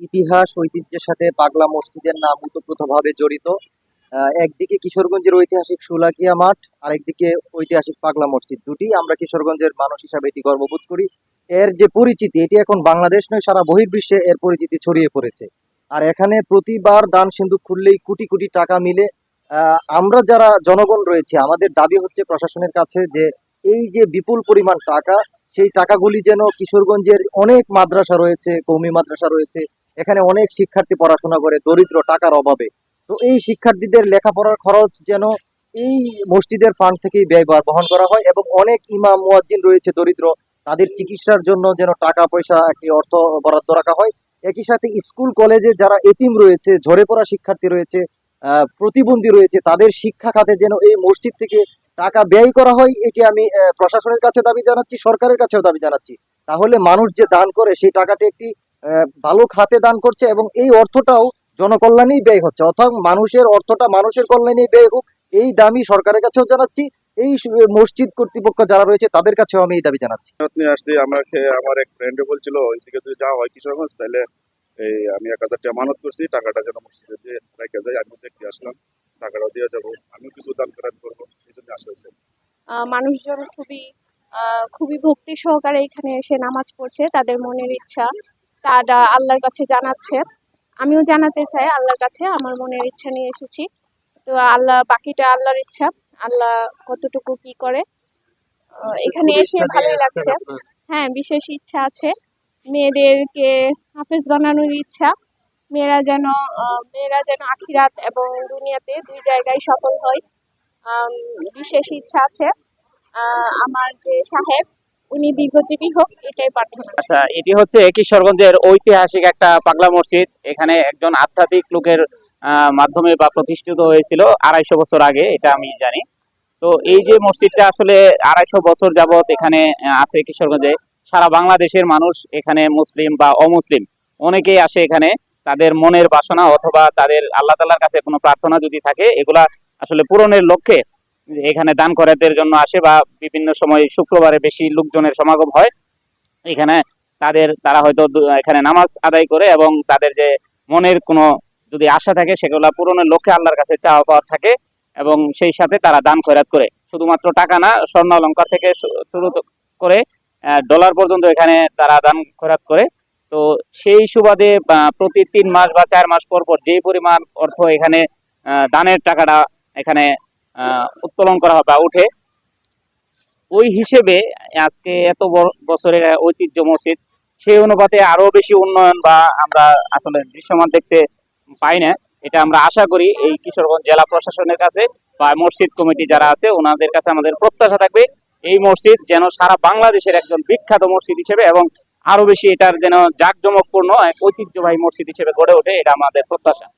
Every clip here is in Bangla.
ইতিহাস ঐতিহ্যের সাথে পাগলা মসজিদের নাম ওতপ্রোতভাবে জড়িত। একদিকে কিশোরগঞ্জের ঐতিহাসিক শোলাকিয়া মাঠ, আরেকদিকে ঐতিহাসিক পাগলা মসজিদ। দুটি আমরা কিশোরগঞ্জের মানুষ হিসাবে এটি গর্ববোধ করি। এর যে পরিচিতি, এটি এখন বাংলাদেশ নয়, সারা বহির্বিশ্বে এর পরিচিতি ছড়িয়ে পড়েছে। আর এখানে প্রতিবার দান সিন্ধুক খুললেই কোটি কোটি টাকা মিলে। আমরা যারা জনগণ রয়েছে, আমাদের দাবি হচ্ছে প্রশাসনের কাছে যে এই যে বিপুল পরিমাণ টাকা, সেই টাকাগুলি যেন কিশোরগঞ্জের অনেক মাদ্রাসা রয়েছে, কওমি মাদ্রাসা রয়েছে, এখানে অনেক শিক্ষার্থী পড়াশোনা করে দরিদ্র টাকার অভাবে। তো এই শিক্ষার্থীদের লেখাপড়ার খরচ যেন এই মসজিদের ফান্ড থেকেই ব্যয়ভার বহন করা হয়, এবং অনেক ইমাম মুয়াজ্জিন রয়েছে দরিদ্র, তাদের চিকিৎসার জন্য যেন টাকা পয়সা একটি অর্থ বরাদ্দ রাখা হয়। একই সাথে স্কুল কলেজে যারা এতিম রয়েছে, ঝরে পড়া শিক্ষার্থী রয়েছে, প্রতিবন্ধী রয়েছে, তাদের শিক্ষা খাতে যেন এই মসজিদ থেকে টাকা ব্যয় করা হয়। এটি আমি প্রশাসনের কাছে দাবি জানাচ্ছি, সরকারের কাছেও দাবি জানাচ্ছি। তাহলে মানুষ যে দান করে সেই টাকাটি একটি ভালো খাতে দান করছে, এবং এই অর্থটাও জনকল্যাণেই ব্যয় হচ্ছে, অর্থাৎ মানুষের অর্থটা মানুষের কল্যাণেই ব্যয় হোক, এই দাবি সরকারের কাছেও জানাচ্ছি। এই মসজিদ কর্তৃপক্ষ যারা রয়েছে তাদের কাছেও আমি এই দাবি জানাচ্ছি। নিয়ে আসছি আমাকে, আমার এক ফ্রেন্ড বলছিল ওইদিকে যদি যাওয়া হয় কিশোরগঞ্জ, তাহলে এই আমি 1,000 টাকা মানত করছি, টাকাটা যেন মসজিদে দিয়ে রেখে যাই। আমি দেখতে আসলাম, টাকাটাও দিয়ে যাবো, আমিও কিছু দান খয়রাত করবো, এই জন্য আসা হয়েছে। মানুষজন খুবই ভক্তি সহকারে এখানে এসে নামাজ পড়ছে, তাদের মনের ইচ্ছা তারা আল্লাহর কাছে জানাচ্ছে। আমিও জানাতে চাই আল্লাহর কাছে, আমার মনের ইচ্ছা নিয়ে এসেছি। তো বাকিটা আল্লাহর ইচ্ছা, আল্লাহ কতটুকু কি করে। এখানে এসে ভালোই লাগছে। হ্যাঁ, বিশেষ ইচ্ছা আছে, মেয়েদেরকে হাফেজ বানানোর ইচ্ছা। মেয়েরা যেন আখিরাত এবং দুনিয়াতে দুই জায়গায় সফল হয়। বিশেষ ইচ্ছা আছে। আমার যে সাহেব, উনি দীর্ঘজীবী হোক, এটাই প্রার্থনা। আচ্ছা, এটি হচ্ছে কিশোরগঞ্জের ঐতিহাসিক একটা পাগলা মসজিদ। এখানে একজন আধ্যাত্মিক লোকের মাধ্যমে বা প্রতিষ্ঠিত হয়েছিল 250 বছর আগে, এটা আমি জানি। তো এই যে মসজিদটা আসলে 250 বছর যাবত এখানে আছে কিশোরগঞ্জে। সারা বাংলাদেশের মানুষ এখানে, মুসলিম বা অমুসলিম, অনেকেই আসে এখানে তাদের মনের বাসনা অথবা তাদের আল্লাহ তাআলার কাছে কোনো প্রার্থনা যদি থাকে, এগুলা আসলে পূরণের লক্ষ্যে এখানে দান খয়রাতের জন্য আসে, বা বিভিন্ন সময় শুক্রবারে বেশি লোকজনের সমাগম হয় এখানে। তারা হয়তো এখানে নামাজ আদায় করে, এবং তাদের যে মনের কোনো যদি আশা থাকে সেগুলো পূরণের লক্ষ্যে আল্লাহর কাছে চাওয়া পাওয়ার থাকে, এবং সেই সাথে তারা দান খয়রাত করে। শুধুমাত্র টাকা না, স্বর্ণ অলংকার থেকে শুরু করে ডলার পর্যন্ত এখানে তারা দান খয়রাত করে। তো সেই সুবাদে প্রতি 3 মাস বা 4 মাস পর পর যে পরিমাণ অর্থ এখানে দানের টাকাটা এখানে উত্তোলন করা হয় বা উঠে, ওই হিসেবে আজকে এত বছরের ঐতিহ্য মসজিদ, সেই অনুপাতে আরো বেশি উন্নয়ন বা আমরা আসলে দৃশ্যমান দেখতে পাই না। এটা আমরা আশা করি এই কিশোরগঞ্জ জেলা প্রশাসনের কাছে বা মসজিদ কমিটি যারা আছে ওনাদের কাছে আমাদের প্রত্যাশা থাকবে এই মসজিদ যেন সারা বাংলাদেশের একজন বিখ্যাত মসজিদ হিসেবে, এবং আরো বেশি এটার যেন জাঁকজমকপূর্ণ এক ঐতিহ্যবাহী মসজিদ হিসেবে গড়ে ওঠে, এটা আমাদের প্রত্যাশা।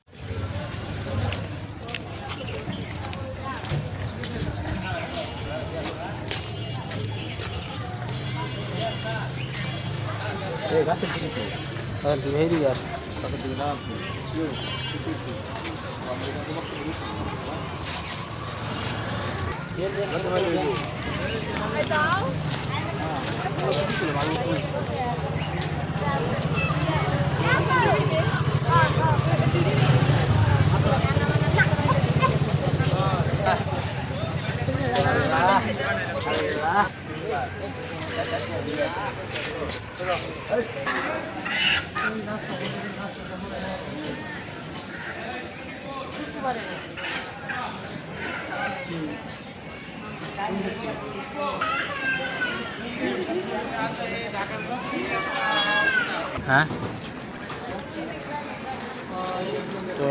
হ্যাঁ, তো